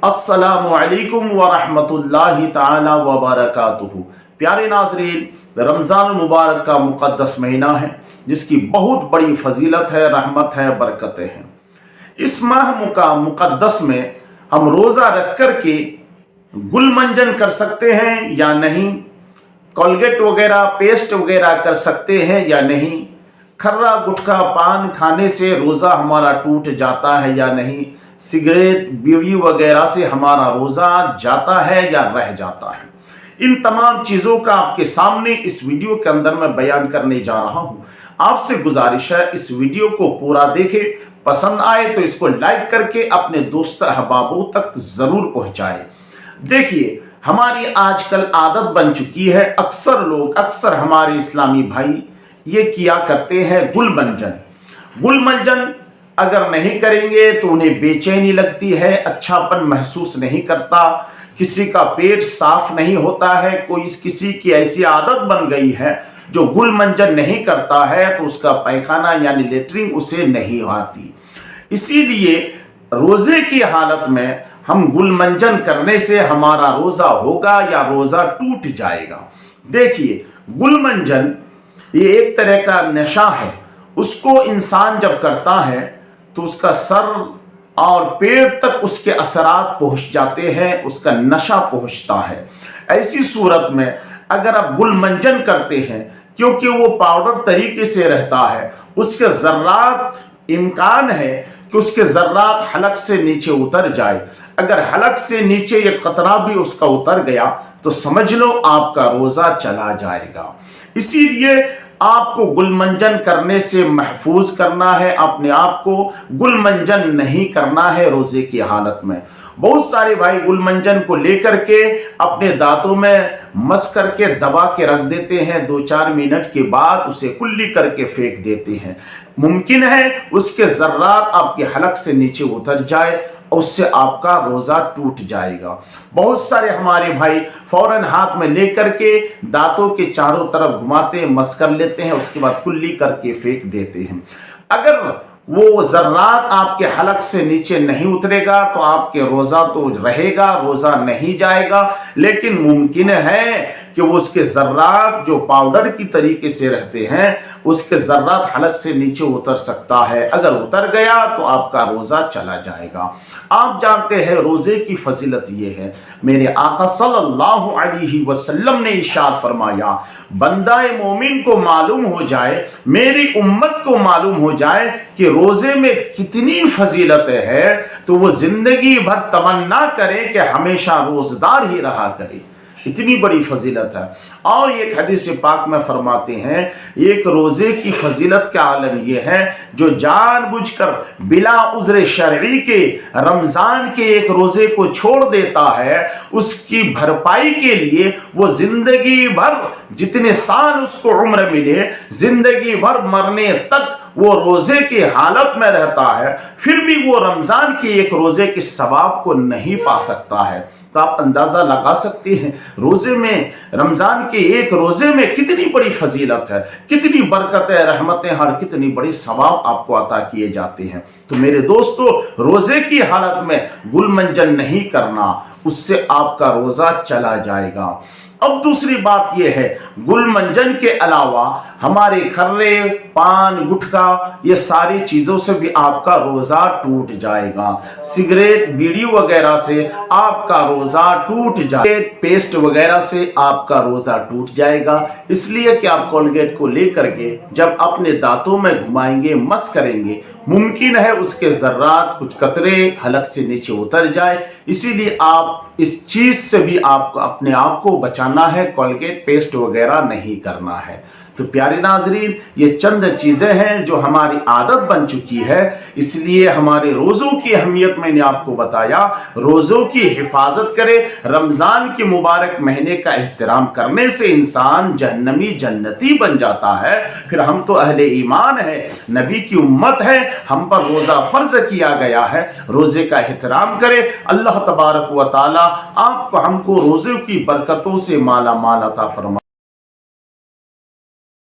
अस्सलामु अलैकुम व रहमतुल्लाहि ताला व बरकातुहू। प्यारे नाज़रीन, रमज़ान मुबारक का मुक़द्दस महीना है जिसकी बहुत बड़ी फजीलत है, रहमत है, बरकतें हैं। इस माह का मुक़द्दस में हम रोज़ा रख कर के गुलमंजन कर सकते हैं या नहीं, कोलगेट वगैरह पेस्ट वगैरह कर सकते हैं या नहीं, खर्रा गुटखा पान खाने से रोज़ा हमारा टूट जाता है या नहीं, सिगरेट बीड़ी वगैरह से हमारा रोज़ा जाता है या रह जाता है। इन तमाम चीज़ों का आपके सामने इस वीडियो के अंदर मैं बयान करने जा रहा हूँ। आपसे गुजारिश है इस वीडियो को पूरा देखें, पसंद आए तो इसको लाइक करके अपने दोस्त अहबाबों तक ज़रूर पहुँचाएं। देखिए, हमारी आजकल आदत बन चुकी है, अक्सर हमारे इस्लामी भाई ये किया करते हैं गुलमंजन अगर नहीं करेंगे तो उन्हें बेचैनी लगती है, अच्छापन महसूस नहीं करता, किसी का पेट साफ नहीं होता है, किसी की ऐसी आदत बन गई है जो गुलमंजन नहीं करता है तो उसका पैखाना यानी लेटरिन उसे नहीं आती। इसीलिए रोज़े की हालत में हम गुलमंजन करने से हमारा रोज़ा होगा या रोज़ा टूट जाएगा। देखिए, गुलमंजन ये एक तरह का नशा है। उसको इंसान जब करता है तो उसका सर और पेट तक उसके असरात पहुंच जाते हैं, उसका नशा पहुंचता है। ऐसी सूरत में अगर आप गुलमंजन करते हैं, क्योंकि वो पाउडर तरीके से रहता है, उसके ज़र्रात इम्कान है कि उसके ज़र्रात हलक से नीचे उतर जाए। अगर हलक से नीचे ये कतरा भी उसका उतर गया तो समझ लो आपका रोज़ा चला जाएगा। इसीलिए आपको गुलमंजन करने से महफूज करना है, अपने आप को गुलमंजन नहीं करना है रोज़े की हालत में। बहुत सारे भाई गुलमंजन को लेकर के अपने दांतों में मस करके दबा के रख देते हैं, 2-4 मिनट के बाद उसे कुल्ली करके फेंक देते हैं। मुमकिन है उसके ज़र्रात आपके हलक से नीचे उतर जाए, उससे आपका रोज़ा टूट जाएगा। बहुत सारे हमारे भाई फौरन हाथ में लेकर के दांतों के चारों तरफ घुमाते हैं, मस कर लेते हैं, उसके बाद कुल्ली करके फेंक देते हैं। अगर वो ज़र्रात आपके हलक से नीचे नहीं उतरेगा तो आपके रोज़ा तो रहेगा, रोज़ा नहीं जाएगा, लेकिन मुमकिन है कि वो उसके ज़र्रात जो पाउडर की तरीके से रहते हैं उसके ज़र्रात हलक से नीचे उतर सकता है। अगर उतर गया तो आपका रोज़ा चला जाएगा। आप जानते हैं रोज़े की फजीलत ये है, मेरे आका सल्लल्लाहु अलैहि वसल्लम ने इरशाद फरमाया, बंदाए मोमिन को मालूम हो जाए, मेरी उम्मत को मालूम हो जाए कि रोज़े में कितनी फजीलत है तो वो जिंदगी भर तमन्ना करे कि हमेशा रोज़दार ही रहा करे। इतनी बड़ी फजीलत है। और एक हदीस पाक में फरमाते हैं, एक रोज़े की फजीलत का आलम यह है जो जानबूझकर बिला उज़्र शरई के रमज़ान के एक रोज़े को छोड़ देता है, उसकी भरपाई के लिए वो जिंदगी भर जितने साल उसको उम्र मिले, जिंदगी भर मरने तक वो रोज़े की हालत में रहता है, फिर भी वो रमज़ान के एक रोज़े के सवाब को नहीं पा सकता है। तो आप अंदाज़ा लगा सकते हैं रोज़े में, रमज़ान के एक रोज़े में कितनी बड़ी फजीलत है, कितनी बरकतें, रहमतें, हर कितनी बड़ी सवाब आपको अता किए जाते हैं। तो मेरे दोस्तों, रोज़े की हालत में गुलमंजन नहीं करना, उससे आपका रोज़ा चला जाएगा। अब दूसरी बात यह है, गुलमंजन के अलावा हमारे खर्रे पान गुटखा ये सारी चीज़ों से भी आपका रोज़ा टूट जाएगा। सिगरेट बीड़ी वगैरह से आपका रोज़ा टूट जाएगा, पेस्ट वगैरह से आपका रोज़ा टूट जाएगा। इसलिए कि आप कोलगेट को लेकर के जब अपने दांतों में घुमाएंगे, मस करेंगे, मुमकिन है उसके ज़र्रात कुछ कतरे हलक से नीचे उतर जाए। इसीलिए आप इस चीज़ से भी आपको अपने आप को बचाना है, कोलगेट पेस्ट वगैरह नहीं करना है। तो प्यारे नाजरीन, ये चंद चीज़ें हैं जो हमारी आदत बन चुकी है, इसलिए हमारे रोज़ों की अहमियत मैंने आपको बताया। रोज़ों की हिफाजत करे, रमज़ान के मुबारक महीने का एहतराम करने से इंसान जहन्नमी जन्नती बन जाता है। फिर हम तो अहले ईमान है, नबी की उम्मत है, हम पर रोज़ा फ़र्ज किया गया है, रोज़े का एहतराम करे। अल्लाह तबारक व तआला आपको हमको रोज़े की बरकतों से माला माल अता फरमाए।